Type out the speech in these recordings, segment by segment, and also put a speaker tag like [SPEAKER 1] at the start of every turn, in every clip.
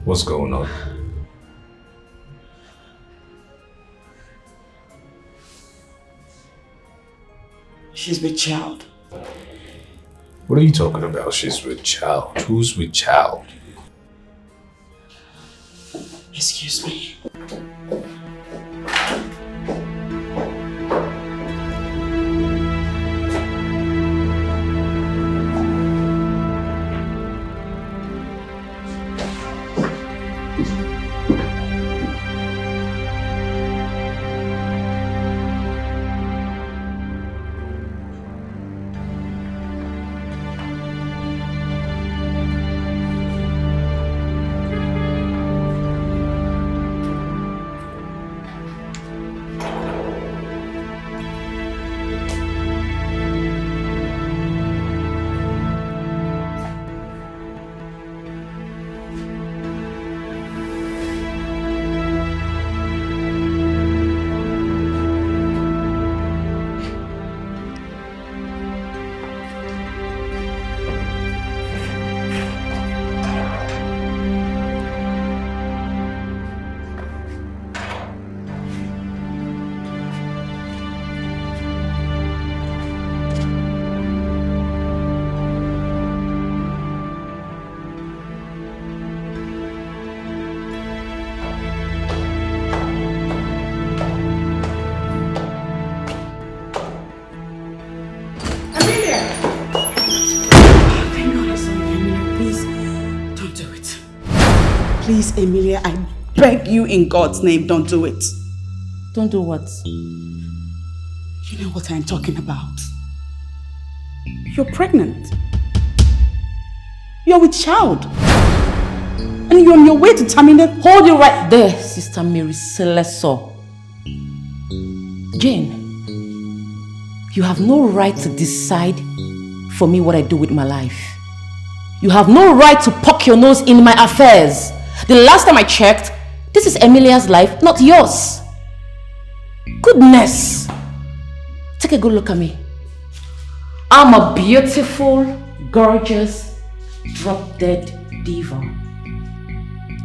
[SPEAKER 1] What's going on?
[SPEAKER 2] She's with child.
[SPEAKER 1] What are you talking about? She's with child. Who's with child?
[SPEAKER 2] Excuse me. Please, Emilia, I beg you in God's name, don't do it.
[SPEAKER 3] Don't do what?
[SPEAKER 2] You know what I'm talking about. You're pregnant. You're with child. And you're on your way to terminate.
[SPEAKER 3] Hold it right there, Sister Mary Celesso. Jane, you have no right to decide for me what I do with my life. You have no right to poke your nose in my affairs. The last time I checked, this is Emilia's life, not yours. Goodness. Take a good look at me. I'm a beautiful, gorgeous, drop-dead diva.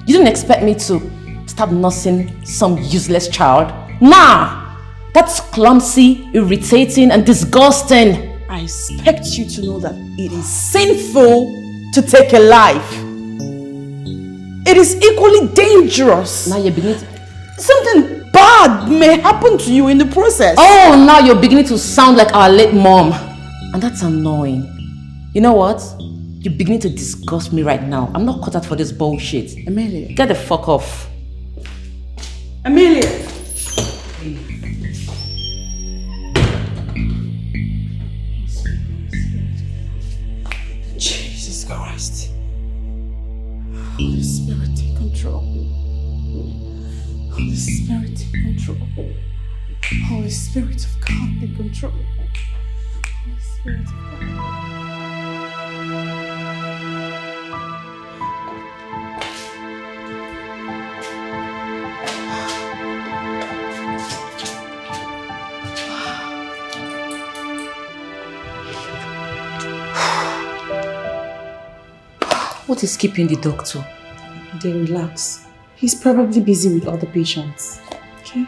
[SPEAKER 3] You didn't expect me to start nursing some useless child? Nah! That's clumsy, irritating, and disgusting.
[SPEAKER 2] I expect you to know that it is sinful to take a life. It is equally dangerous.
[SPEAKER 3] Now you're beginning to...
[SPEAKER 2] Something bad may happen to you in the process.
[SPEAKER 3] Oh, now you're beginning to sound like our late mom. And that's annoying. You know what? You're beginning to disgust me right now. I'm not cut out for this bullshit.
[SPEAKER 2] Amelia.
[SPEAKER 3] Get the fuck off.
[SPEAKER 2] Amelia. Jesus Christ. Holy Spirit, take control. Holy Spirit, take control. Holy Spirit of God, take control. Holy Spirit of God.
[SPEAKER 3] What is keeping the doctor?
[SPEAKER 2] They relax. He's probably busy with other patients. Okay?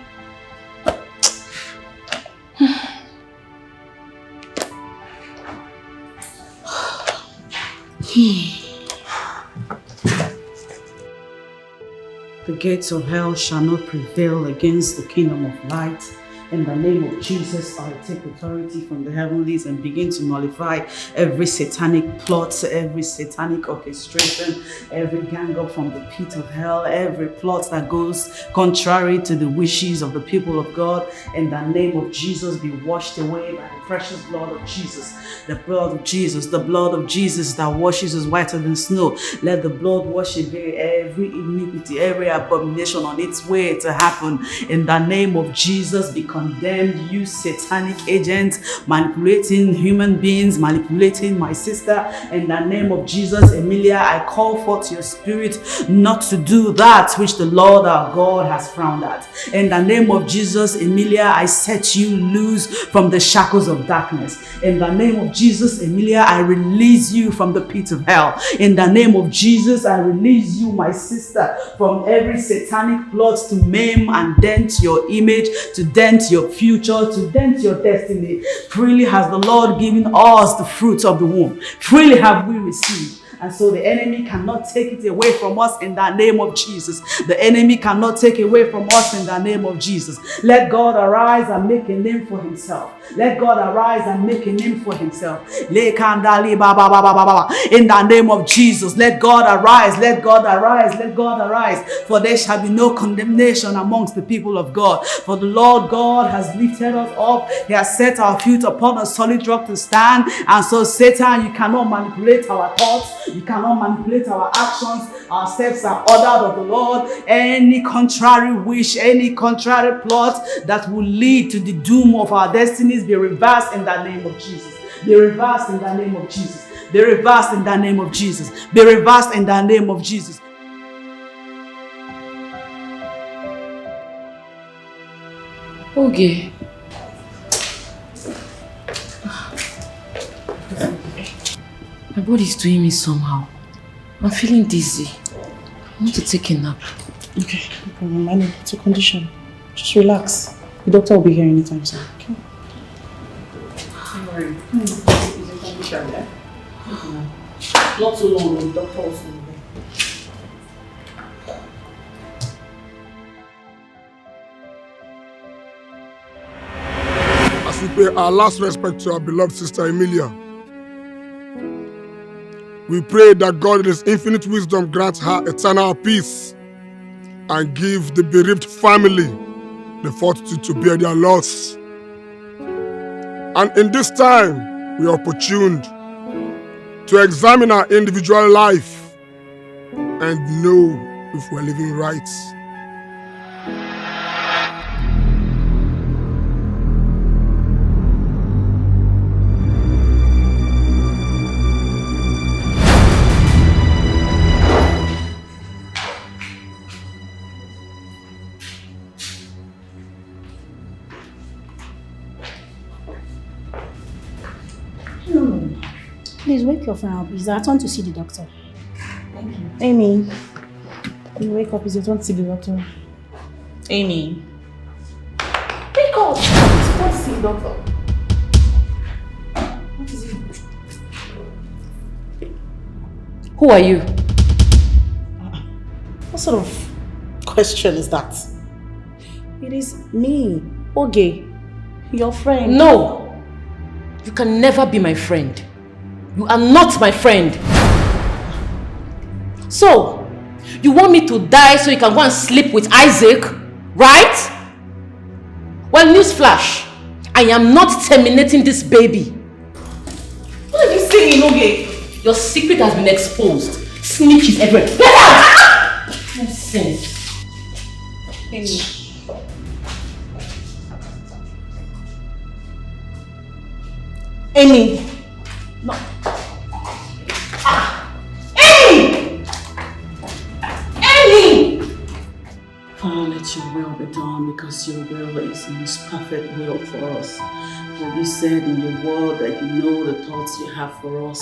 [SPEAKER 2] The gates of hell shall not prevail against the kingdom of light. In the name of Jesus, I take authority from the heavenlies and begin to nullify every satanic plot, every satanic orchestration, every gang up from the pit of hell, every plot that goes contrary to the wishes of the people of God. In the name of Jesus, be washed away by the precious blood of Jesus. The blood of Jesus, the blood of Jesus that washes us whiter than snow. Let the blood wash away every iniquity, every abomination on its way to happen. In the name of Jesus, be condemned, you satanic agent, manipulating human beings, manipulating my sister. In the name of Jesus, Emilia, I call forth your spirit not to do that which the Lord our God has frowned at. In the name of Jesus, Emilia, I set you loose from the shackles of darkness. In the name of Jesus, Emilia, I release you from the pit of hell. In the name of Jesus, I release you, my sister, from every satanic plot to maim and dent your image, to dent your future, to dent your destiny. Freely has the Lord given us the fruits of the womb. Freely have we received. And so the enemy cannot take it away from us in the name of Jesus. The enemy cannot take it away from us in the name of Jesus. Let God arise and make a name for himself. Let God arise and make a name for himself. In the name of Jesus, let God arise, let God arise, let God arise. For there shall be no condemnation amongst the people of God. For the Lord God has lifted us up. He has set our feet upon a solid rock to stand. And so Satan, you cannot manipulate our thoughts. You cannot manipulate our actions. Our steps are ordered of the Lord. Any contrary wish, any contrary plot that will lead to the doom of our destinies be reversed in the name of Jesus. Be reversed in the name of Jesus. Be reversed in the name of Jesus. Be reversed in the name of Jesus.
[SPEAKER 3] Okay. My body is doing me somehow. I'm feeling dizzy. I want to take a nap.
[SPEAKER 4] Okay, no problem. I know it's a condition. Just relax. The doctor will be here anytime soon. Okay?
[SPEAKER 2] Don't worry. It's a condition, yeah? Not too long, the doctor will soon be there.
[SPEAKER 5] As we pay our last respect to our beloved sister Emilia, we pray that God in His infinite wisdom grants her eternal peace and give the bereaved family the fortitude to bear their loss. And in this time, we are opportuned to examine our individual life and know if we're living right.
[SPEAKER 4] Please wake up now, please. I want to see the doctor. Thank you. Amy, you wake up, please. I want to see the doctor. Amy. Wake up! I want to see the doctor. What is it?
[SPEAKER 3] Who are you?
[SPEAKER 4] What sort of question is that? It is me, Oge, your friend.
[SPEAKER 3] No! You can never be my friend. You are not my friend. So, you want me to die so you can go and sleep with Isaac, right? Well, newsflash, I am not terminating this baby. What are you saying, Oge? Your secret has been exposed. Snitches everywhere. Get out! Nonsense.
[SPEAKER 4] Amy. Amy. No.
[SPEAKER 3] Amy! Amy!
[SPEAKER 2] Father, let your will be done, because your will is the most perfect will for us. For you said in your word that you know the thoughts you have for us,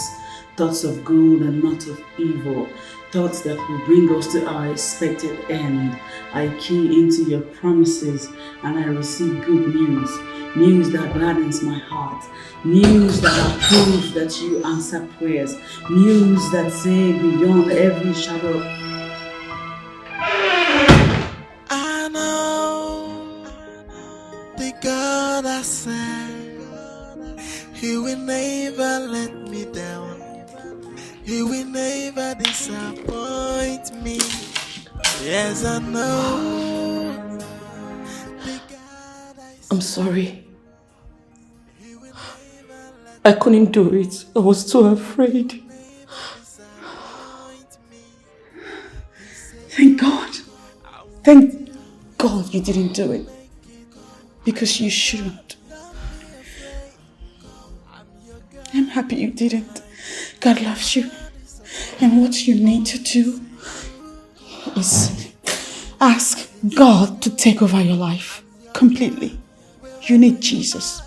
[SPEAKER 2] thoughts of good and not of evil, thoughts that will bring us to our expected end. I key into your promises and I receive good news, news that gladdens my heart, news that are proof that you answer prayers, news that say beyond every shadow.
[SPEAKER 6] I know the God said He will never let me down. He will never disappoint me. Yes, I know.
[SPEAKER 3] I'm sorry. I couldn't do it. I was too afraid.
[SPEAKER 2] Thank God. Thank God you didn't do it. Because you shouldn't. I'm happy you didn't. God loves you. And what you need to do is ask God to take over your life completely. You need Jesus.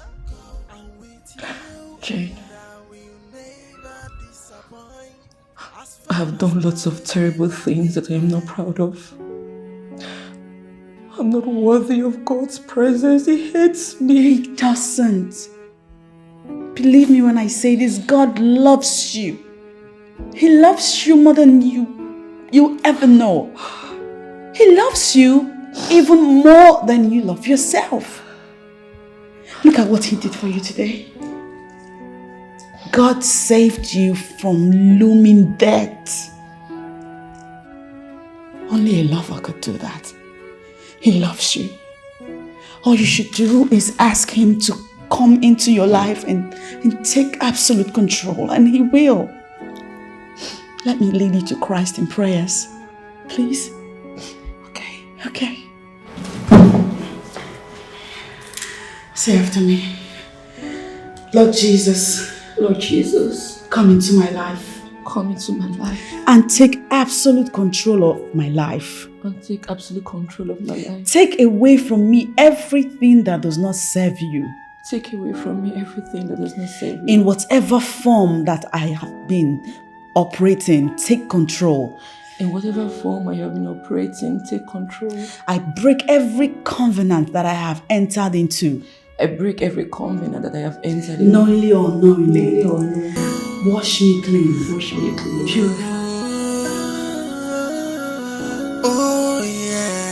[SPEAKER 3] Jane, I have done lots of terrible things that I am not proud of. I'm not worthy of God's presence. He hates me.
[SPEAKER 2] He doesn't. Believe me when I say this, God loves you. He loves you more than you ever know. He loves you even more than you love yourself. Look at what He did for you today. God saved you from looming death. Only a lover could do that. He loves you. All you should do is ask Him to come into your life and take absolute control, and He will. Let me lead you to Christ in prayers. Please? Okay. Say after me. Lord Jesus.
[SPEAKER 3] Lord Jesus,
[SPEAKER 2] come into my life.
[SPEAKER 3] Come into my life.
[SPEAKER 2] And take absolute control of my life.
[SPEAKER 3] And take absolute control of my life.
[SPEAKER 2] Take away from me everything that does not serve you.
[SPEAKER 3] Take away from me everything that does not serve you.
[SPEAKER 2] In whatever form that I have been operating, take control.
[SPEAKER 3] In whatever form I have been operating, take control.
[SPEAKER 2] I break every covenant that I have entered into.
[SPEAKER 3] I break every covenant that I have entered into.
[SPEAKER 2] Knowingly or unknowingly.
[SPEAKER 3] Wash me clean. Wash me clean.
[SPEAKER 2] Purify.
[SPEAKER 6] Oh yeah.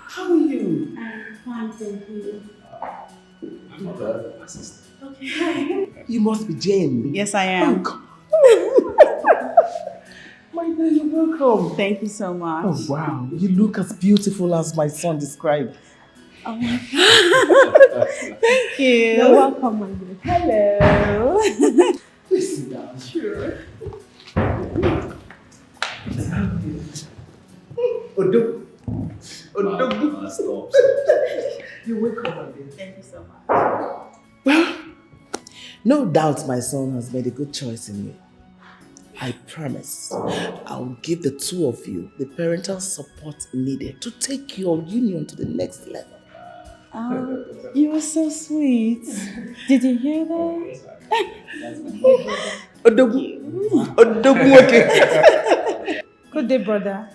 [SPEAKER 2] How are you?
[SPEAKER 4] I'm fine, thank you.
[SPEAKER 1] I'm not bad, my sister.
[SPEAKER 4] Okay.
[SPEAKER 7] You must be Jane.
[SPEAKER 2] Yes, I am.
[SPEAKER 7] My dear, you're welcome.
[SPEAKER 2] Thank you so much.
[SPEAKER 7] Oh, wow. You look as beautiful as my son described.
[SPEAKER 4] Oh my God.
[SPEAKER 2] Thank you.
[SPEAKER 4] You're welcome, my dear.
[SPEAKER 2] Hello.
[SPEAKER 7] Please sit down. Sure. Odo. Odo.
[SPEAKER 1] Stop.
[SPEAKER 7] You're welcome, my dear.
[SPEAKER 2] Thank you so much.
[SPEAKER 7] Well, no doubt my son has made a good choice in you. I promise I'll give the two of you the parental support needed to take your union to the next level.
[SPEAKER 2] You are so sweet. Did you hear that?
[SPEAKER 4] Good day, brother.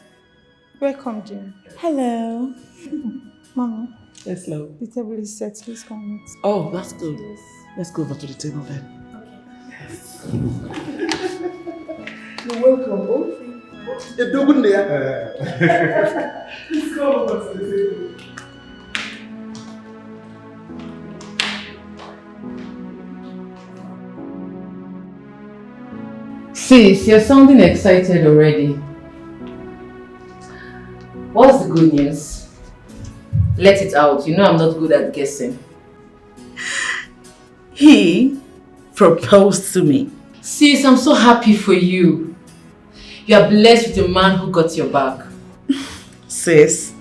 [SPEAKER 4] Welcome, Jim.
[SPEAKER 2] Hello.
[SPEAKER 4] Mama,
[SPEAKER 7] Yes, love.
[SPEAKER 4] the table is set. Please come with.
[SPEAKER 7] Oh, that's good.
[SPEAKER 4] Yes.
[SPEAKER 7] Let's go over to the table then.
[SPEAKER 5] You're welcome, both. You're doing there. Let's go over to the table.
[SPEAKER 3] Sis, you're sounding excited already. What's the good news? Let it out. You know I'm not good at guessing.
[SPEAKER 2] He proposed to me.
[SPEAKER 3] Sis, I'm so happy for you. You are blessed with a man who got your back.
[SPEAKER 2] Sis,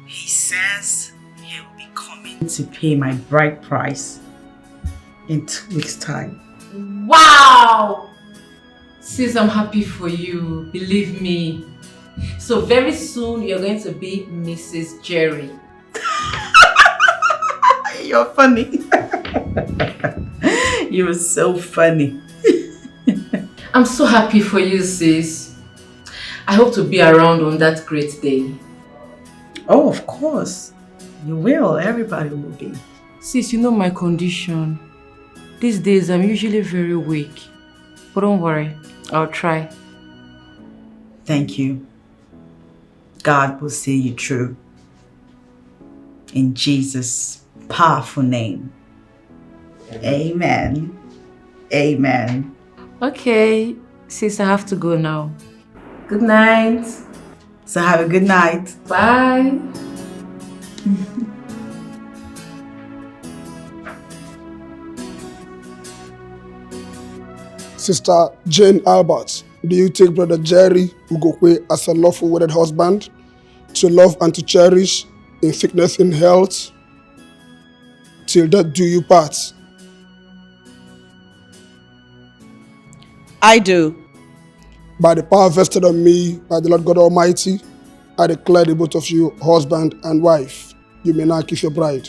[SPEAKER 2] he says he'll be coming to pay my bride price in 2 weeks' time.
[SPEAKER 3] Wow! Sis, I'm happy for you. Believe me. So very soon you're going to be Mrs. Jerry.
[SPEAKER 2] You're funny. You're so funny.
[SPEAKER 3] I'm so happy for you, sis. I hope to be around on that great day.
[SPEAKER 2] Oh, of course. You will. Everybody will be.
[SPEAKER 3] Sis, you know my condition. These days I'm usually very weak. But don't worry, I'll try.
[SPEAKER 2] Thank you. God will see you through. In Jesus' powerful name. Amen. Amen.
[SPEAKER 3] Okay, sis, I have to go now. Good night.
[SPEAKER 2] So have a good night.
[SPEAKER 3] Bye.
[SPEAKER 5] Sister Jane Albert, do you take Brother Jerry Ugokwe as a lawful wedded husband, to love and to cherish, in sickness and health, till death do you part?
[SPEAKER 2] I do.
[SPEAKER 5] By the power vested on me by the Lord God Almighty, I declare the both of you husband and wife. You may now kiss your bride.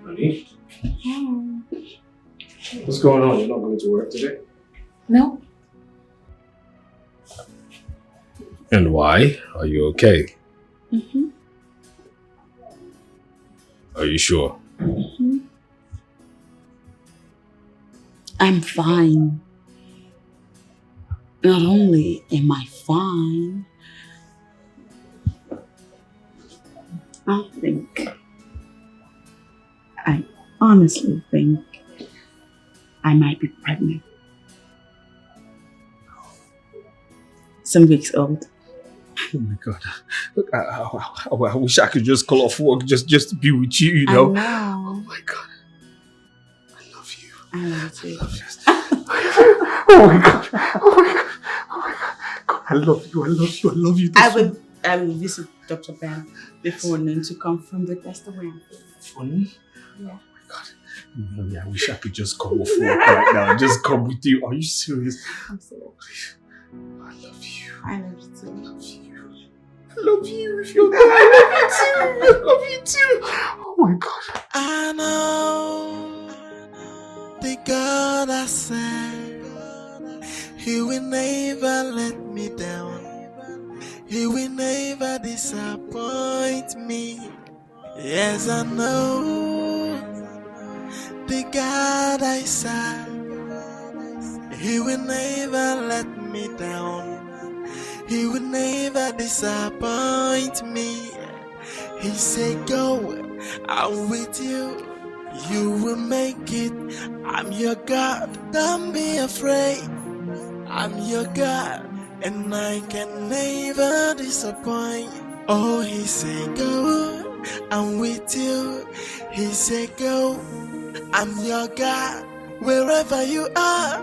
[SPEAKER 1] Honey? What's going on? You're not going to work today?
[SPEAKER 3] No.
[SPEAKER 1] And why? Are you okay?
[SPEAKER 2] Mm-hmm.
[SPEAKER 1] Are you sure?
[SPEAKER 2] Mm-hmm. I'm fine. Not only am I fine, I honestly think I might be pregnant. Some weeks old.
[SPEAKER 1] Oh my God. Look, I wish I could just call off work just to be with you, you know?
[SPEAKER 2] I know.
[SPEAKER 1] Oh my God. I love you.
[SPEAKER 2] I love you.
[SPEAKER 1] I love you. Oh my God. Oh my God. Oh my God. God, I love you. I love you. I love you.
[SPEAKER 2] I will visit Dr. Ben before noon to confirm that that's the way I'm feeling.
[SPEAKER 1] Funny?
[SPEAKER 2] Yeah.
[SPEAKER 1] Oh my God. I wish I could just come off work right now and just come with you. Are you serious?
[SPEAKER 2] I'm serious.
[SPEAKER 1] I love you.
[SPEAKER 2] I love you too.
[SPEAKER 1] I love you. I love you. If you're there, I love you too. Oh my God.
[SPEAKER 6] I know the God I serve, He will never let me down. He will never disappoint me. Yes, I know the God I serve, He will never let me down. He will never disappoint me. He said, go, I'm with you. You will make it. I'm your God. Don't be afraid. I'm your God, and I can never disappoint. Oh, he said go, I'm with you. He said go, I'm your God. Wherever you are,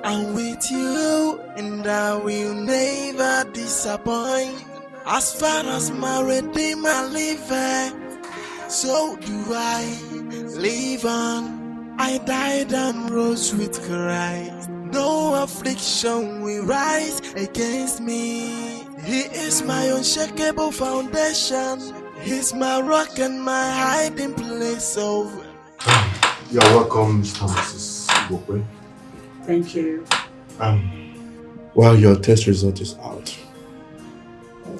[SPEAKER 6] I'm with you, and I will never disappoint. As far as my Redeemer liveth, so do I live on. I died and rose with Christ. No affliction will rise against me. He is my unshakable foundation. He's my rock and my hiding place. Oh,
[SPEAKER 1] You're welcome, Mr. and Mrs. Ibokwe.
[SPEAKER 2] Thank you.
[SPEAKER 1] Well, your test result is out.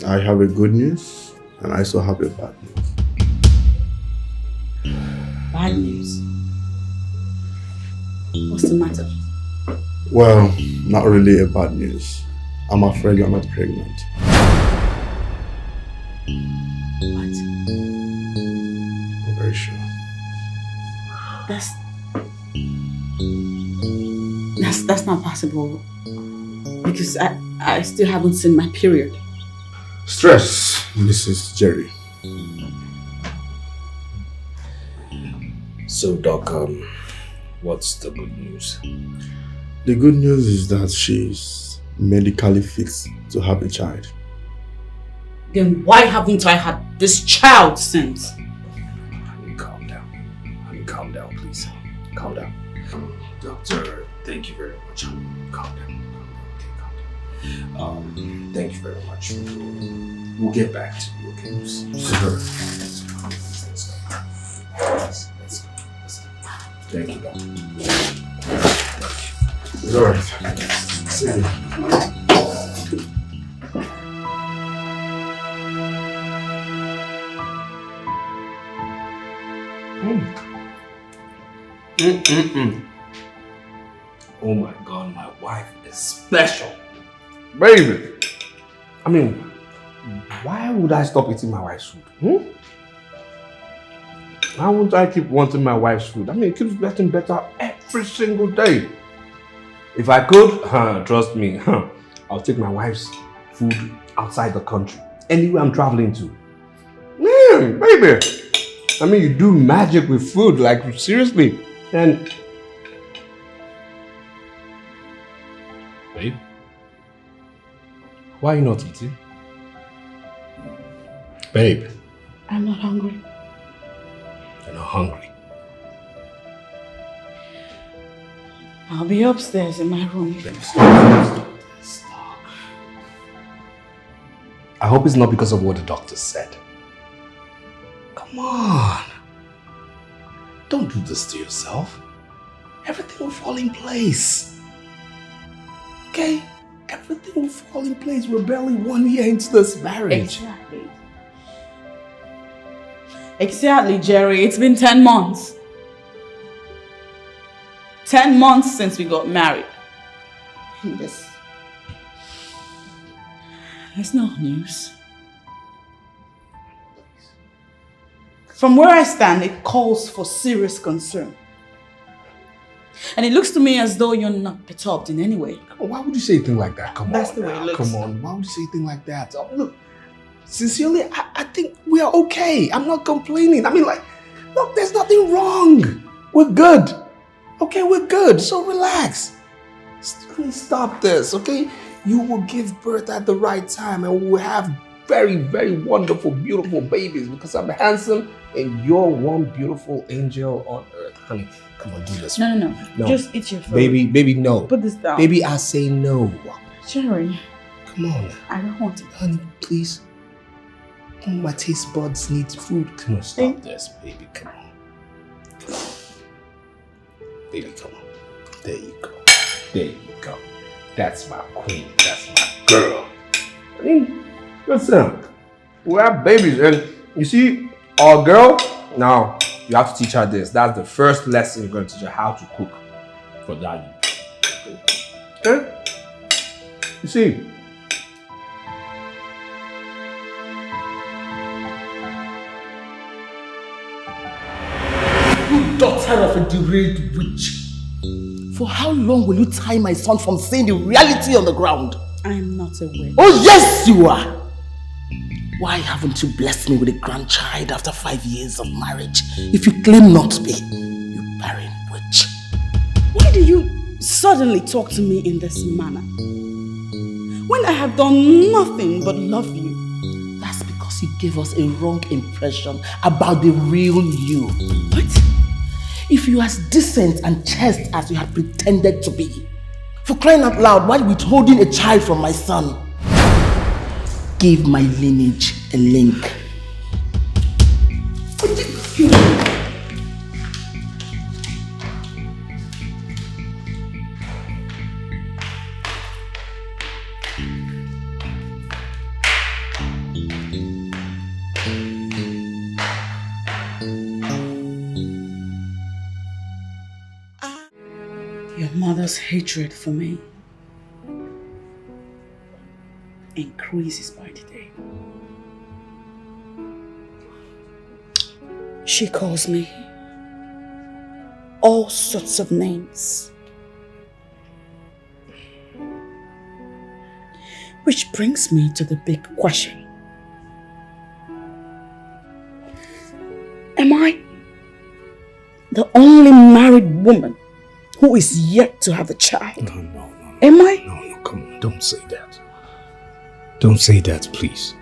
[SPEAKER 1] I have a good news, and I also have a bad news.
[SPEAKER 2] Bad news. What's the matter?
[SPEAKER 1] Well, not really a bad news. I'm afraid you're not pregnant.
[SPEAKER 2] What?
[SPEAKER 1] I'm very sure.
[SPEAKER 2] That's not possible. Because I still haven't seen my period.
[SPEAKER 1] Stress, Mrs. Jerry.
[SPEAKER 8] So, Doc, what's the good news?
[SPEAKER 1] The good news is that she's medically fixed to have a child.
[SPEAKER 2] Then why haven't I had this child since?
[SPEAKER 8] Calm down. Calm down, please. Calm down. Doctor, thank you very much. Calm down. Okay, calm down. Thank you very much. We'll get back to you, okay?
[SPEAKER 1] Sure.
[SPEAKER 8] Let's go. Thank you, Doctor.
[SPEAKER 1] It's all right. See you.
[SPEAKER 8] Oh my God, my wife is special.
[SPEAKER 9] Baby, I mean, why would I stop eating my wife's food? Why would I keep wanting my wife's food? I mean, it keeps getting better every single day. If I could, trust me, I'll take my wife's food outside the country, anywhere I'm traveling to. Man, baby, I mean, you do magic with food, like seriously. And babe, why are you not eating? Babe,
[SPEAKER 2] I'm not hungry.
[SPEAKER 9] you're not hungry.
[SPEAKER 2] I'll be upstairs in my room.
[SPEAKER 9] Stop. I hope it's not because of what the doctor said. Come on. Don't do this to yourself. Everything will fall in place. Okay? Everything will fall in place. We're barely 1 year into this marriage.
[SPEAKER 2] Exactly, Jerry. It's been 10 months. 10 months since we got married. There's no news. From where I stand, it calls for serious concern. And it looks to me as though you're not perturbed in any way.
[SPEAKER 9] Why would you say a thing like that? Come
[SPEAKER 2] That's
[SPEAKER 9] on.
[SPEAKER 2] the way it
[SPEAKER 9] now.
[SPEAKER 2] looks.
[SPEAKER 9] Come on. Why would you say a thing like that? Oh, look, sincerely, I think we are okay. I'm not complaining. I mean, like, look, there's nothing wrong. We're good. Okay, we're good. So relax. Stop this, okay? You will give birth at the right time and we will have very, very wonderful, beautiful babies because I'm handsome and you're one beautiful angel on earth. Honey, come on, do this.
[SPEAKER 2] No. Just eat your food.
[SPEAKER 9] Baby, no.
[SPEAKER 2] Put this down.
[SPEAKER 9] Baby, I say no.
[SPEAKER 2] Jerry.
[SPEAKER 9] Come on.
[SPEAKER 2] I don't want it.
[SPEAKER 9] Honey, please. My taste buds need food. Come on, stop this, baby. Come on. Come on. Baby, come on. There you go. There you go. That's my queen. That's my girl. I mean, listen. We have babies and you see, our girl, now you have to teach her this. That's the first lesson you're going to teach her, how to cook for daddy. Okay? You see, daughter of a derailed witch,
[SPEAKER 7] For how long will you tie my son from seeing the reality on the ground?
[SPEAKER 2] I am not aware.
[SPEAKER 7] Oh yes, you are! Why haven't you blessed me with a grandchild after 5 years of marriage? If you claim not to be, you barren witch.
[SPEAKER 2] Why do you suddenly talk to me in this manner? When I have done nothing but love you.
[SPEAKER 7] That's because you gave us a wrong impression about the real you.
[SPEAKER 2] What?
[SPEAKER 7] If you are as decent and chaste as you have pretended to be, for crying out loud, why withholding a child from my son? Give my lineage a link.
[SPEAKER 2] Your mother's hatred for me increases by the day. She calls me all sorts of names. Which brings me to the big question. Am I the only married woman who is yet to have a child?
[SPEAKER 8] No.
[SPEAKER 2] Am I?
[SPEAKER 8] No, come on, don't say that. Don't say that, please.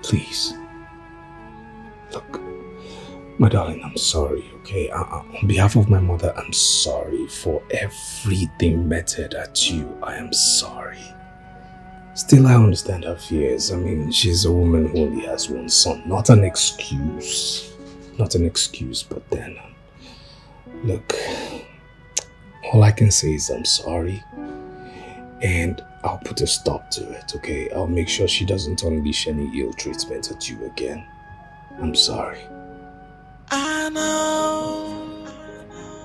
[SPEAKER 8] Please. Look, my darling, I'm sorry, okay? On behalf of my mother, I'm sorry for everything meted at you. I am sorry. Still, I understand her fears. I mean, she's a woman who only has one son. Not an excuse. Not an excuse, but then, look, all I can say is I'm sorry. And I'll put a stop to it, okay? I'll make sure she doesn't unleash any ill treatment at you again. I'm sorry.
[SPEAKER 6] I know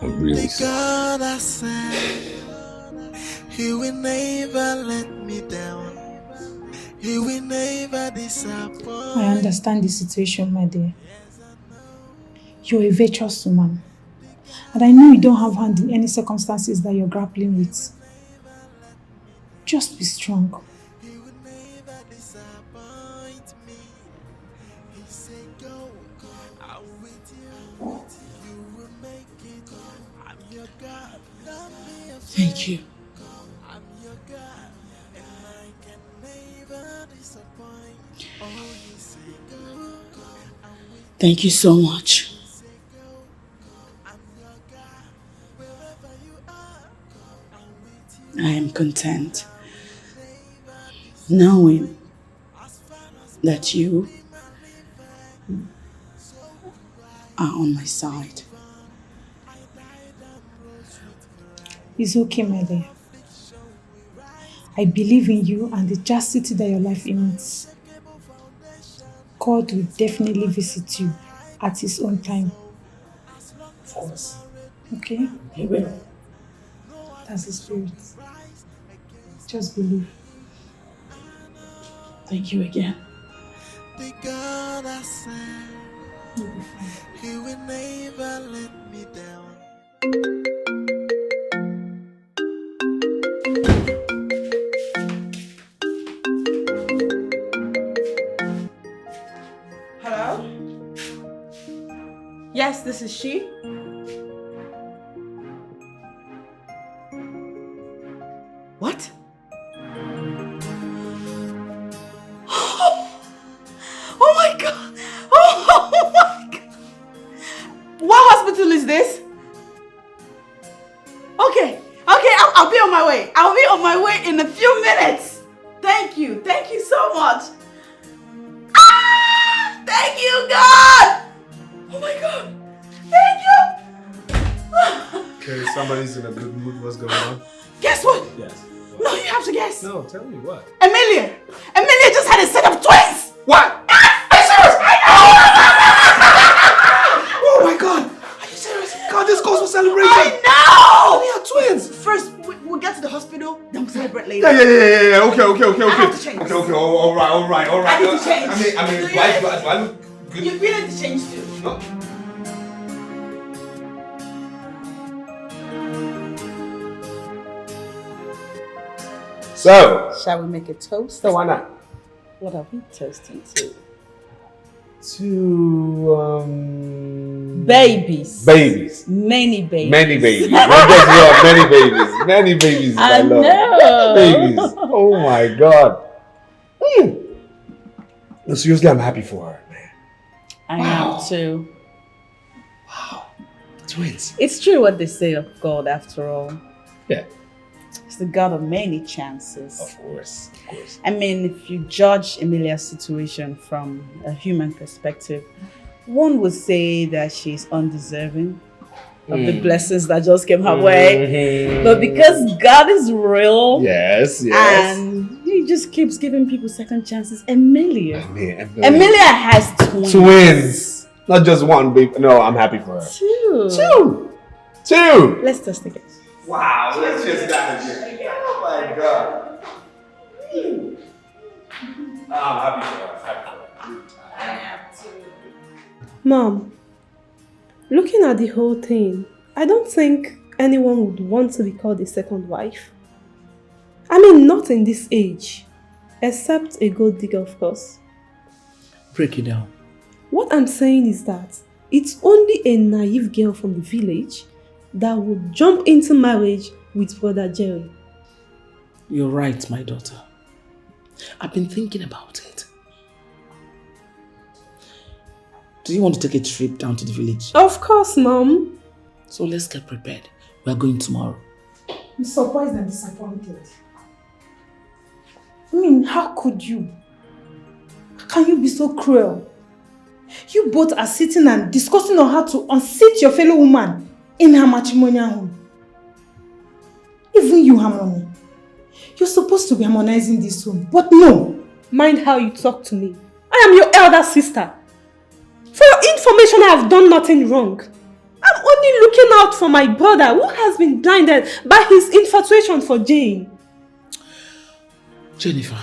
[SPEAKER 8] I'm really
[SPEAKER 6] the God I serve, He will never let me down. He will never disappoint.
[SPEAKER 4] I understand the situation, my dear. You're a virtuous woman. And I know you don't have hand in any circumstances that you're grappling with. Just be strong.
[SPEAKER 6] He will never disappoint me. He said go, I'm with you. You will make it. I'm your God. Don't be afraid.
[SPEAKER 2] Thank you.
[SPEAKER 6] I'm your God, and I can never disappoint. Oh, you say go, I'm with
[SPEAKER 2] Thank you so much.
[SPEAKER 6] you. Say go, I'm your God. Wherever you are, I'm with you.
[SPEAKER 2] I am content knowing that you are on my side.
[SPEAKER 4] It's okay, my dear. I believe in you and the chastity that your life emits. God will definitely visit you at His own time.
[SPEAKER 8] Of course.
[SPEAKER 4] Okay?
[SPEAKER 8] He will.
[SPEAKER 4] That's the spirit. Just believe.
[SPEAKER 2] Thank you again.
[SPEAKER 6] The God I serve,
[SPEAKER 4] You'll be fine.
[SPEAKER 6] He will never let me down.
[SPEAKER 2] Hello? Yes, this is she. What? Oh my God! Oh my God! What hospital is this? Okay, I'll be on my way. I'll be on my way in a few minutes. Thank you so much. Ah! Thank you, God! Oh my God! Thank you!
[SPEAKER 8] Okay, somebody's in a good mood. What's going on?
[SPEAKER 2] Guess what?
[SPEAKER 8] Yes.
[SPEAKER 2] No, you have to guess.
[SPEAKER 8] No, tell me what.
[SPEAKER 2] Emilia just had a set of twins!
[SPEAKER 8] What?
[SPEAKER 2] Are you serious?
[SPEAKER 8] Oh my God! Are you serious? God, this calls for celebration.
[SPEAKER 2] I know!
[SPEAKER 8] We are twins.
[SPEAKER 2] First, we'll get to the hospital, then we'll celebrate later.
[SPEAKER 8] Yeah. Okay.
[SPEAKER 2] I have to change.
[SPEAKER 8] Okay. All right.
[SPEAKER 2] I need to change.
[SPEAKER 8] I mean,
[SPEAKER 2] Do
[SPEAKER 8] do I look good?
[SPEAKER 2] You need to change too.
[SPEAKER 8] No. So,
[SPEAKER 2] Shall we make a toast?
[SPEAKER 8] so why not?
[SPEAKER 2] What are we toasting to?
[SPEAKER 8] To
[SPEAKER 2] Babies.
[SPEAKER 8] babies.
[SPEAKER 2] Many babies.
[SPEAKER 8] Many babies. Not just one, many babies. Many babies.
[SPEAKER 2] I
[SPEAKER 8] love.
[SPEAKER 2] know.
[SPEAKER 8] Babies. Oh my God. No, seriously, I'm happy for her, man.
[SPEAKER 2] I am too.
[SPEAKER 8] Wow. Twins.
[SPEAKER 2] It's true what they say of God after all.
[SPEAKER 8] Yeah.
[SPEAKER 2] It's the God of many chances.
[SPEAKER 8] Of course. Of course.
[SPEAKER 2] I mean, if you judge Emilia's situation from a human perspective, one would say that she's undeserving of the blessings that just came her way. But because God is real,
[SPEAKER 8] Yes.
[SPEAKER 2] and He just keeps giving people second chances. Emilia
[SPEAKER 8] Emilia
[SPEAKER 2] has twins.
[SPEAKER 8] Twins. Not just one, baby. No, I'm happy for her.
[SPEAKER 2] Two. Let's test again.
[SPEAKER 8] Wow, let's just that again. Oh my God. I'm happy for her.
[SPEAKER 2] I am too.
[SPEAKER 4] Mom, looking at the whole thing, I don't think anyone would want to be called a second wife. I mean, not in this age. Except a gold digger, of course.
[SPEAKER 7] Break it down.
[SPEAKER 4] What I'm saying is that it's only a naive girl from the village that would jump into marriage with Brother Jerry.
[SPEAKER 7] You're right, my daughter. I've been thinking about it. Do you want to take a trip down to the village?
[SPEAKER 4] Of course, Mom.
[SPEAKER 7] So let's get prepared. We are going tomorrow.
[SPEAKER 4] I'm surprised and disappointed. I mean, how could you? How can you be so cruel? You both are sitting and discussing on how to unseat your fellow woman in her matrimonial home. Even you, Harmony. You're supposed to be harmonizing this home, but no. Mind how you talk to me. I am your elder sister. For your information, I have done nothing wrong. I'm only looking out for my brother who has been blinded by his infatuation for Jane.
[SPEAKER 7] Jennifer,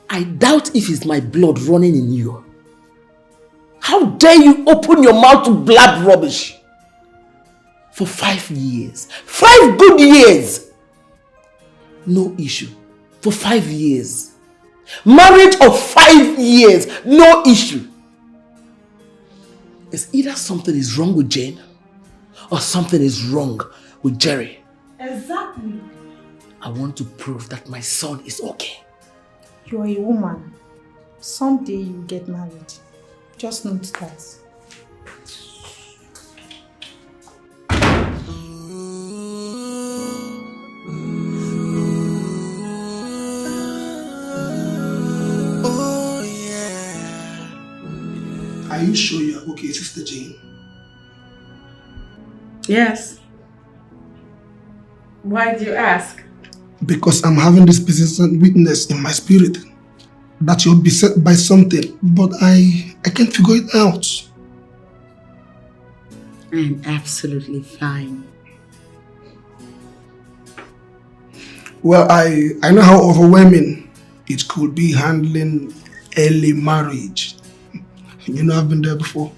[SPEAKER 7] I doubt if it's my blood running in you. How dare you open your mouth to blab rubbish? For 5 years. 5 good years! No issue. For 5 years. Marriage of 5 years. No issue. It's either something is wrong with Jane or something is wrong with Jerry.
[SPEAKER 4] Exactly.
[SPEAKER 7] I want to prove that my son is okay.
[SPEAKER 4] You are a woman. Someday you get married. Just note that.
[SPEAKER 6] Oh yeah.
[SPEAKER 9] Are you sure you're okay, Sister Jane?
[SPEAKER 2] Yes. Why do you ask?
[SPEAKER 9] Because I'm having this persistent witness in my spirit that you're beset by something, but I can't figure it out.
[SPEAKER 2] I'm absolutely fine.
[SPEAKER 9] Well, I know how overwhelming it could be handling early marriage. You know, I've been there before.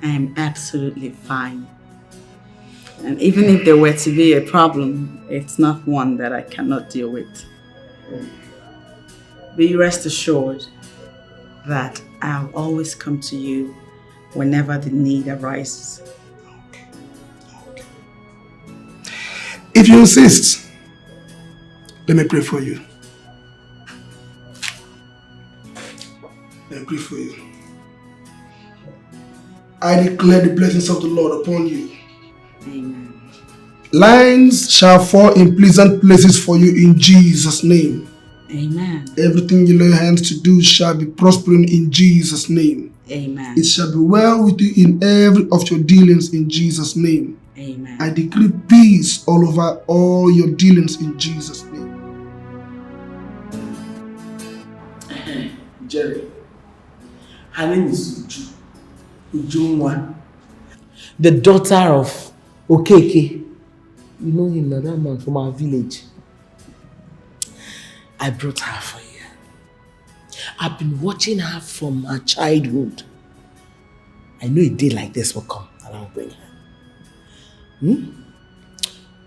[SPEAKER 2] I am absolutely fine. And even if there were to be a problem, it's not one that I cannot deal with. Be rest assured that I'll always come to you whenever the need arises.
[SPEAKER 9] Okay. If you insist, let me pray for you. Let me pray for you. I declare the blessings of the Lord upon you.
[SPEAKER 2] Amen.
[SPEAKER 9] Lines shall fall in pleasant places for you in Jesus' name.
[SPEAKER 2] Amen.
[SPEAKER 9] Everything you lay your hands to do shall be prospering in Jesus' name.
[SPEAKER 2] Amen.
[SPEAKER 9] It shall be well with you in every of your dealings in Jesus' name.
[SPEAKER 2] Amen.
[SPEAKER 9] I decree peace all over all your dealings in Jesus' name.
[SPEAKER 7] Jerry, her name is Ujunwa, the daughter of Okeke. You know him, that man from our village. I brought her for you. I've been watching her from her childhood. I know a day like this will come and I'll bring her.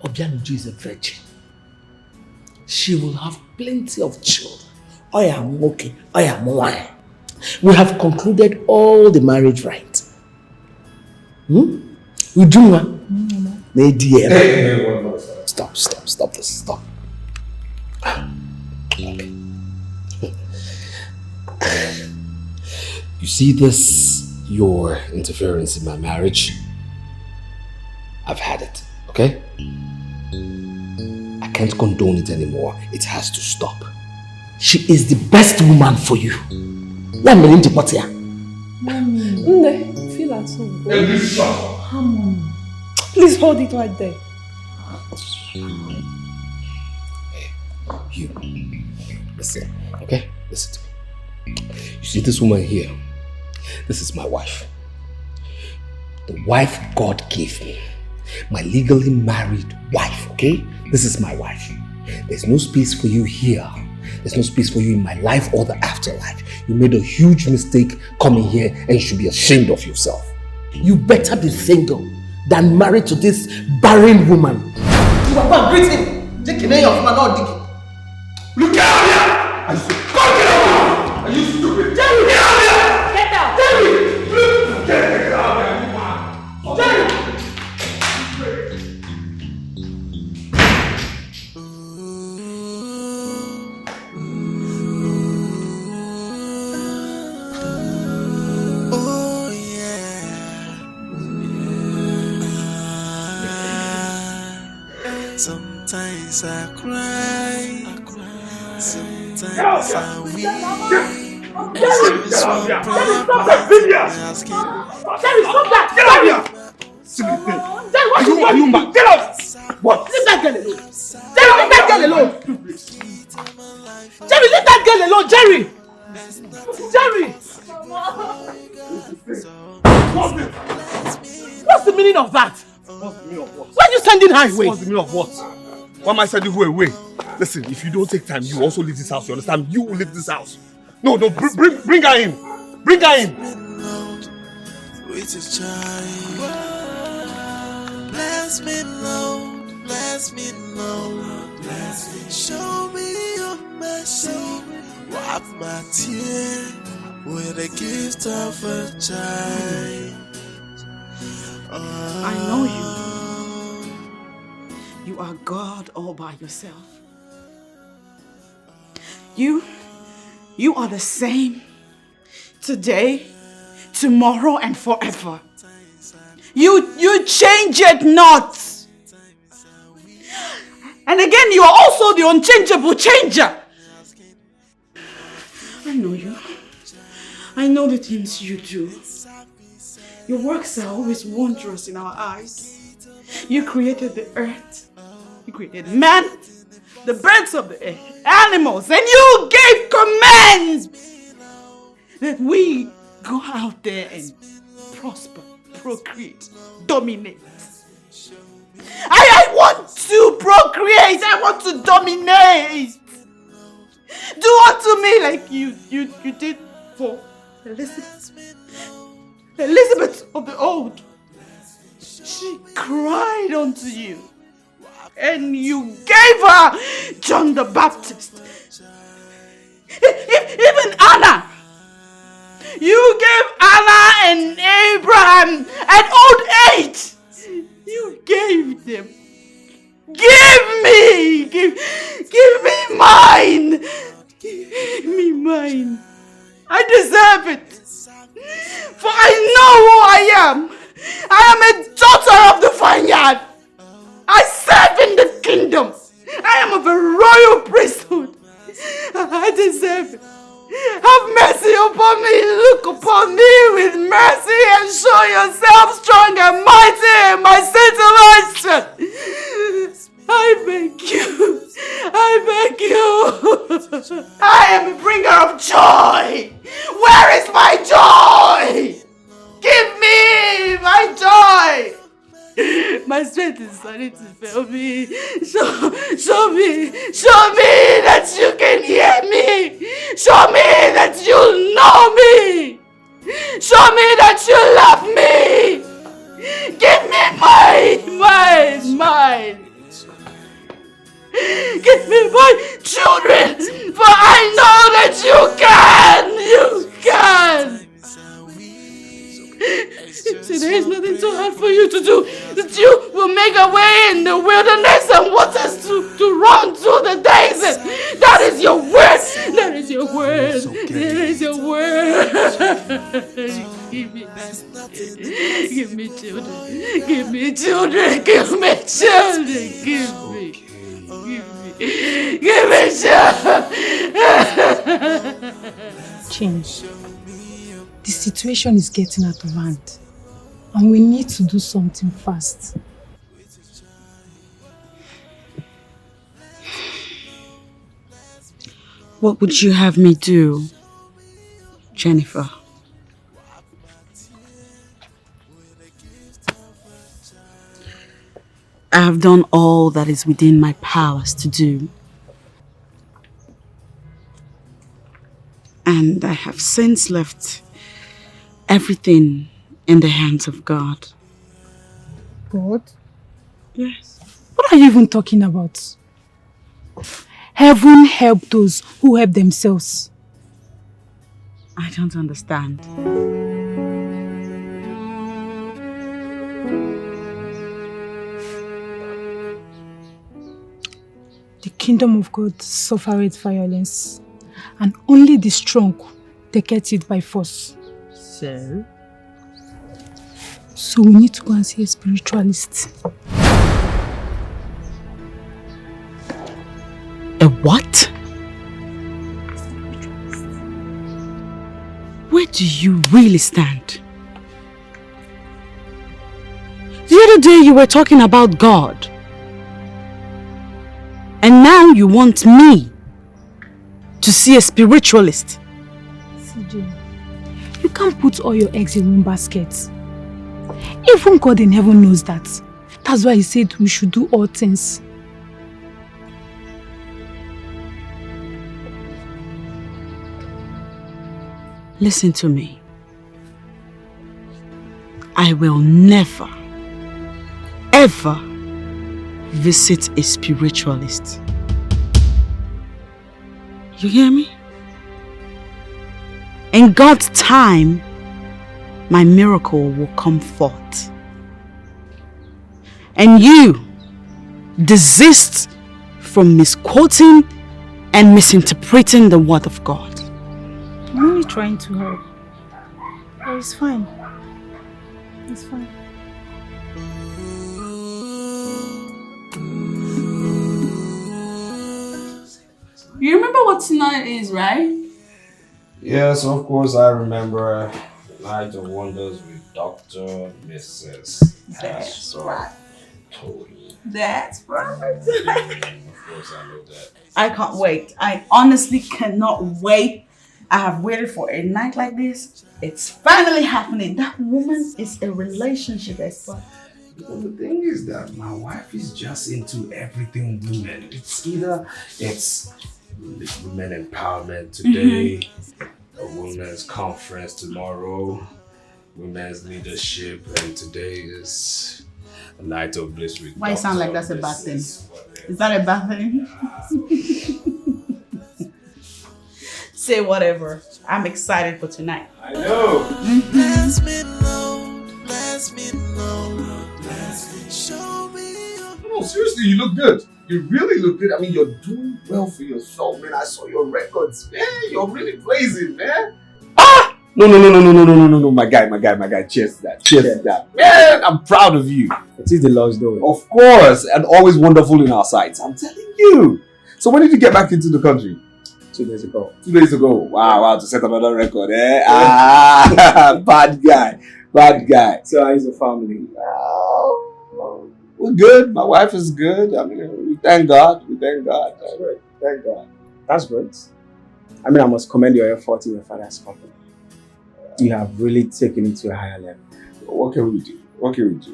[SPEAKER 7] Obianuju is a virgin. She will have plenty of children. I am okay. I am wine. We have concluded all the marriage rites. We do not. Stop this, stop. You see this, your interference in my marriage? I've had it, okay? I can't condone it anymore. It has to stop. She is the best woman for you.
[SPEAKER 4] Mommy, feel at home. Harmony. Please hold it right there.
[SPEAKER 7] You, listen, okay? Listen to me. You see this woman here? This is my wife. The wife God gave me. My legally married wife, okay? This is my wife. There's no space for you here. There's no space for you in my life or the afterlife. You made a huge mistake coming here and you should be ashamed of yourself.
[SPEAKER 9] You better be single than married to this barren woman. You are not greeting. Look out here! I said, go get out! Are you stupid? Jerry! Get out here! Get out! Jerry! Get out here! Jerry!
[SPEAKER 6] Oh yeah. Sometimes I cry. Sometimes I weep.
[SPEAKER 5] Stop that! Get out here! Silly thing. Are you mad? Get out! What?
[SPEAKER 9] Leave that girl alone. Jerry, leave that girl alone. Jerry, leave that girl alone. Jerry! Jerry! What's the meaning of that?
[SPEAKER 5] What's the meaning of what?
[SPEAKER 9] Why are you sending her away?
[SPEAKER 5] What's the meaning of what? Why am I sending her away? Listen, if you don't take time, you also leave this house. You understand? You will leave this house. No, bring her in. Bring her in.
[SPEAKER 6] With a child. Bless me, Lord. Bless me, Lord. Bless me. Show me your mercy. Wipe my tears with the gift of a child.
[SPEAKER 2] I know you. You are God all by yourself. You are the same today, tomorrow, and forever. You change it not. And again, you are also the unchangeable changer. I know you. I know the things you do. Your works are always wondrous in our eyes. You created the earth. You created man, the birds of the air, animals, and you gave commands that we go out there and prosper, procreate, dominate. I want to procreate. I want to dominate. Do unto me like you did for Elizabeth. Elizabeth of the old. She cried unto you. And you gave her John the Baptist. Even Anna. You gave Anna and Abraham at old age. You gave them. Give me mine. Give me mine. I deserve it. For I know who I am. I am a daughter of the vineyard. I serve in the kingdom. I am of a royal priesthood. I deserve it. Have mercy upon me. Look upon me with mercy and show yourself strong and mighty in my situation. I beg you. I beg you. I am a bringer of joy. Where is my joy? Give me my joy. My strength is starting to fail me. Show me that you can hear me. Show me that you know me. Show me that you love me. Give me mine. Give me my children, for I know that you can. You can. See, there is nothing too hard for you to do. That you will make a way in the wilderness and waters to run through the desert. That is your word. That is your word. That is your word. Give me children. Give me children. Give me children. Give me children.
[SPEAKER 4] Change. The situation is getting out of hand. And we need to do something fast.
[SPEAKER 2] What would you have me do, Jennifer? I have done all that is within my powers to do. And I have since left everything in the hands of God.
[SPEAKER 4] God?
[SPEAKER 2] Yes.
[SPEAKER 4] What are you even talking about? Heaven help those who help themselves.
[SPEAKER 2] I don't understand.
[SPEAKER 4] The kingdom of God suffereth violence, and only the strong taketh it by force. So we need to go and see a spiritualist.
[SPEAKER 2] A what? Where do you really stand? The other day you were talking about God. And now you want me to see a spiritualist.
[SPEAKER 4] CJ, you can't put all your eggs in one basket. Even God in heaven knows that. That's why he said we should do all things.
[SPEAKER 2] Listen to me. I will never, ever visit a spiritualist. You hear me? In God's time, my miracle will come forth. And you desist from misquoting and misinterpreting the word of God.
[SPEAKER 4] I'm only trying to help. Oh, it's fine. It's fine.
[SPEAKER 2] You remember what tonight is, right?
[SPEAKER 8] Yes, of course I remember Night of Wonders with Dr. Mrs.
[SPEAKER 2] That's
[SPEAKER 8] Pastor
[SPEAKER 2] right.
[SPEAKER 8] Tony.
[SPEAKER 2] That's right.
[SPEAKER 8] Of course I know that.
[SPEAKER 2] I can't wait. I honestly cannot wait. I have waited for a night like this. It's finally happening. That woman is a relationship expert.
[SPEAKER 8] Well, the thing is that my wife is just into everything women. It's women empowerment today, a women's conference tomorrow, women's leadership, and today is a night of bliss with
[SPEAKER 2] Why you sound like that's a bad thing? Is that a bad thing? Say whatever. I'm excited for tonight.
[SPEAKER 8] I know.
[SPEAKER 6] Bless me, Lord, bless me, Lord, bless me, show me your...
[SPEAKER 8] No, seriously, you look good. You really look good. I mean, you're doing well for yourself, man. I saw your records, man. You're really blazing, man. Ah! No, my guy. Cheers to that. Cheers to that. Man, I'm proud of you.
[SPEAKER 9] It is the Lord's doing.
[SPEAKER 8] Of course, and always wonderful in our sights. I'm telling you. So when did you get back into the country?
[SPEAKER 9] 2 days ago.
[SPEAKER 8] 2 days ago. Wow, to set another record, eh? Ah, bad guy.
[SPEAKER 9] So how's the family?
[SPEAKER 8] We're good. My wife is good. I mean, we thank God.
[SPEAKER 9] That's great. Thank God. That's great. I mean, I must commend your effort in your father's company. You have really taken it to a higher level.
[SPEAKER 8] What can we do?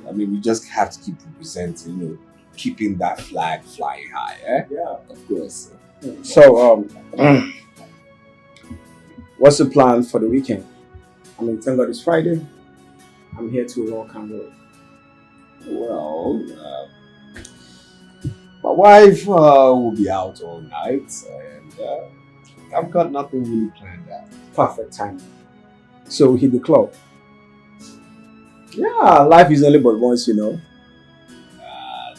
[SPEAKER 8] I mean, we just have to keep representing, keeping that flag flying high, eh?
[SPEAKER 9] Yeah.
[SPEAKER 8] Of course.
[SPEAKER 9] So, what's the plan for the weekend? I mean, thank God it's Friday. I'm here to rock and roll.
[SPEAKER 8] Well, My wife will be out all night, and I've got nothing really planned out. Perfect time. So we hit the club. Yeah, life is only but once, you know.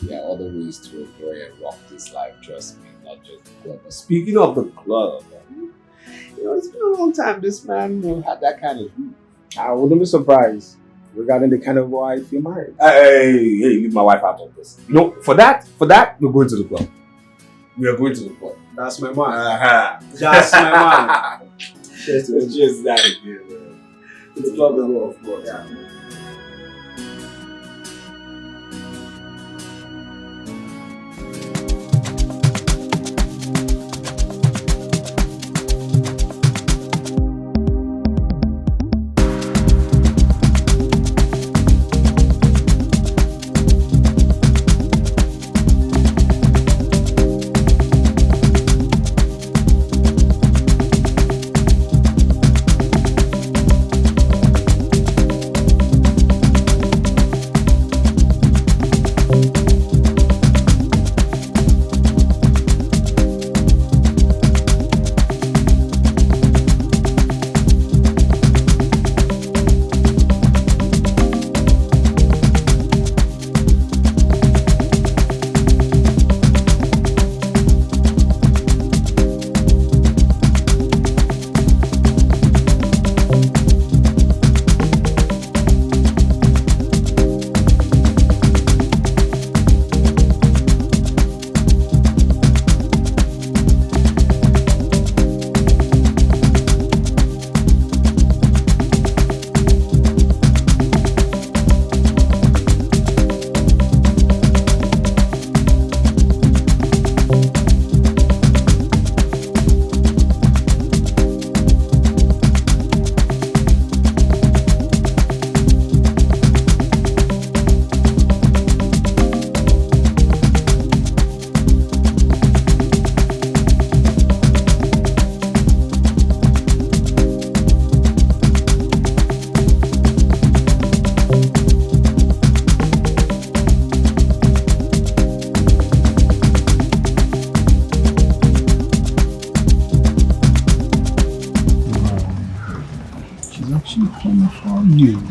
[SPEAKER 8] There are other ways to enjoy and rock this life, trust me, not just the club. But speaking of the club, you know, it's been a long time this man had that kind of view. I wouldn't be surprised regarding the kind of wife you married. Hey, leave my wife out of this. You know, for that, we're going to the club. We are going to the club. That's my man. That's my man. It's just that again, man. It's the club as well, of course. Yeah.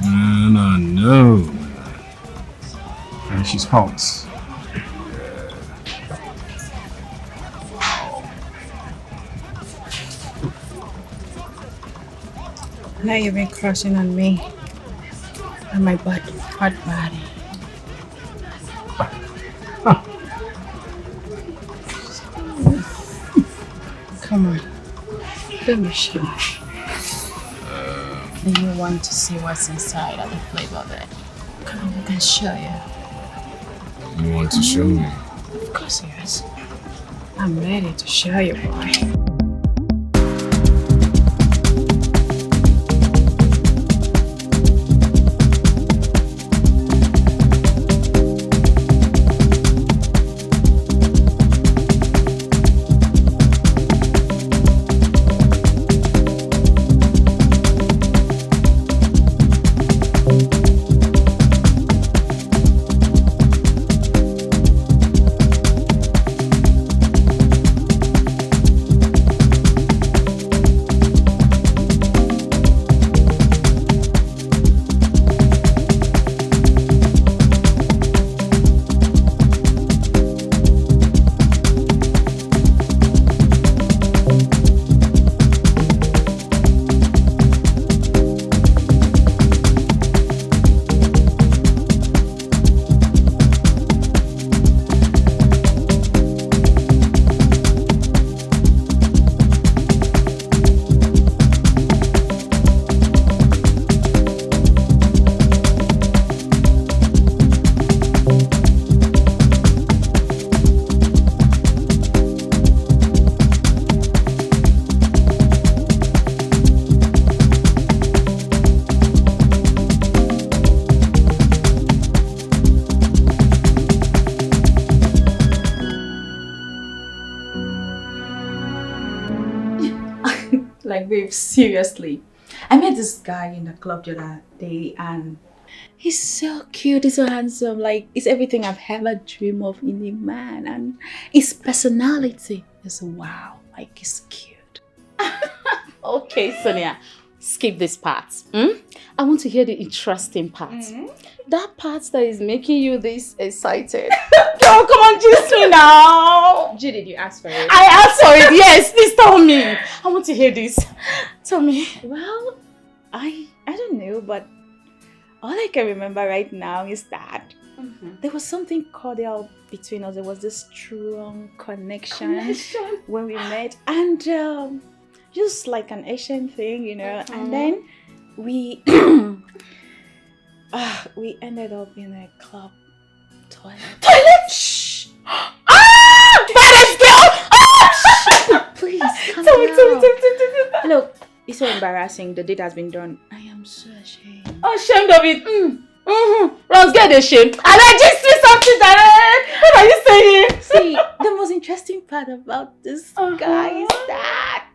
[SPEAKER 10] Man, I know. And she's hot.
[SPEAKER 4] Now you've been crushing on me and my hot body. Come on, don't be shy. Do you want to see what's inside of the flavor of it? Come on, I can show you.
[SPEAKER 10] You want to show me?
[SPEAKER 4] Of course, yes. I'm ready to show you, boy.
[SPEAKER 2] Like, babe, seriously. I met this guy in the club the other day and
[SPEAKER 4] He's so cute, he's so handsome. Like, it's everything I've ever dreamed of in a man. And his personality is wow. Like, he's cute. Okay, Sonia, skip this part. I want to hear the interesting part. That part that is making you this excited. Girl, come on, juice me now.
[SPEAKER 3] Judy, you asked for it.
[SPEAKER 4] I asked for it, yes. Please tell me. I want to hear this. Tell me.
[SPEAKER 11] Well, I don't know, but all I can remember right now is that there was something cordial between us. There was this strong connection when we met, and just like an Asian thing, you know. And then we we ended up in a club toilet.
[SPEAKER 4] Toilet? Shh! Toilet, girl!
[SPEAKER 11] Please, calm
[SPEAKER 4] Tell me.
[SPEAKER 11] down. Look, it's so embarrassing. The deed has been done. I am so ashamed.
[SPEAKER 4] Ashamed of it. Let's get ashamed. And I just see something that. What are you saying?
[SPEAKER 11] See, the most interesting part about this guy is that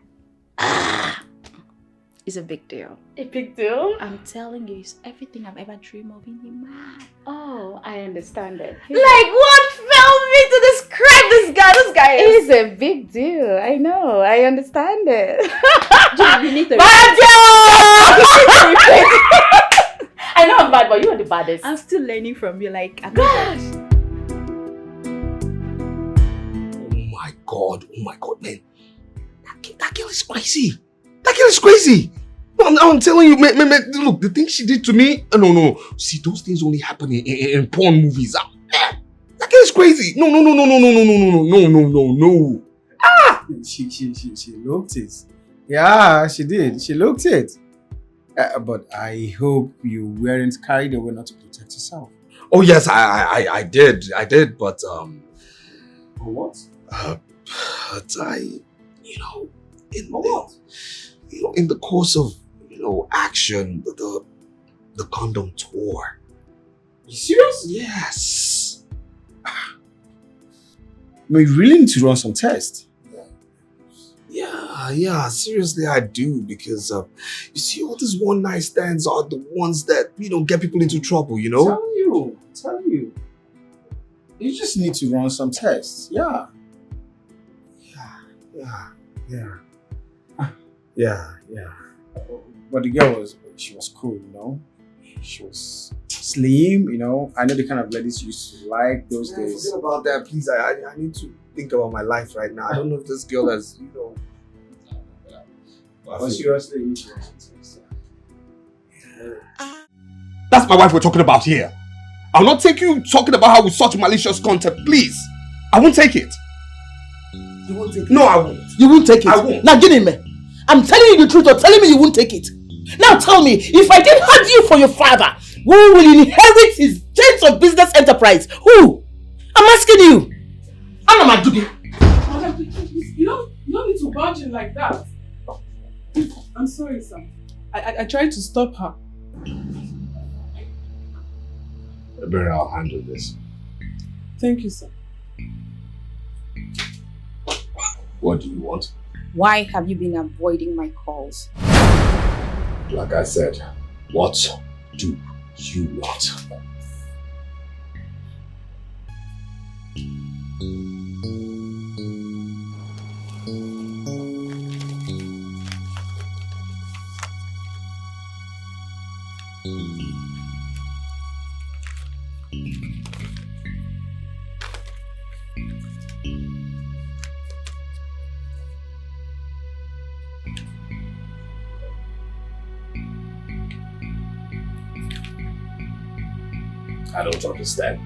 [SPEAKER 11] it's a big deal.
[SPEAKER 4] A big deal?
[SPEAKER 11] I'm telling you, it's everything I've ever dreamed of in a man.
[SPEAKER 4] Oh, I understand it.
[SPEAKER 11] Like, what felt me to describe this guy? This guy
[SPEAKER 4] It's a big deal. I know. I understand it.
[SPEAKER 11] You need to
[SPEAKER 4] I know I'm bad, but you are the baddest.
[SPEAKER 11] I'm still learning from you. Like, I'm
[SPEAKER 4] God.
[SPEAKER 9] Oh my god, man. That girl is crazy. That girl is crazy. I'm telling you, man, look, the thing she did to me, no. See, those things only happen in porn movies. That girl is crazy. No.
[SPEAKER 12] She looked it. Yeah, she did. She looked it. But I hope you weren't carried away not to protect yourself.
[SPEAKER 9] Oh yes, I did, but
[SPEAKER 12] What?
[SPEAKER 9] But in the course of action, the condom tore.
[SPEAKER 12] You serious?
[SPEAKER 9] Yes.
[SPEAKER 12] We really need to run some tests.
[SPEAKER 9] Yeah, seriously I do, because you see, all these one night stands are the ones that get people into trouble,
[SPEAKER 12] Tell you. You just need to run some tests. Yeah. But the girl she was cool, She was slim, I know the kind of ladies you used to like those days.
[SPEAKER 9] Forget about that, please. I need to think about my life right now. I don't know if this girl has,
[SPEAKER 12] But seriously, you need to run some tests.
[SPEAKER 9] That's my wife we're talking about here. I'll not take you talking about her with such malicious content, please. I won't take it.
[SPEAKER 7] You won't take it?
[SPEAKER 9] No, I won't.
[SPEAKER 7] You won't take it?
[SPEAKER 9] I won't.
[SPEAKER 7] Now, get in, man. I'm telling you the truth, you're telling me you won't take it. Now tell me, if I didn't have you for your father, who will inherit his chance of business enterprise? Who? I'm asking you. I'm not doing.
[SPEAKER 13] Madam, you don't need to barge in like that. I'm sorry, sir. I tried to stop her.
[SPEAKER 8] I'll handle this.
[SPEAKER 13] Thank you, sir.
[SPEAKER 8] What do you want?
[SPEAKER 11] Why have you been avoiding my calls?
[SPEAKER 8] Like I said, what do you want? I don't understand.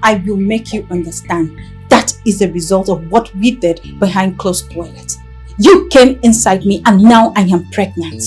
[SPEAKER 11] I will make you understand. That is the result of what we did behind closed toilets. You came inside me and now I am pregnant.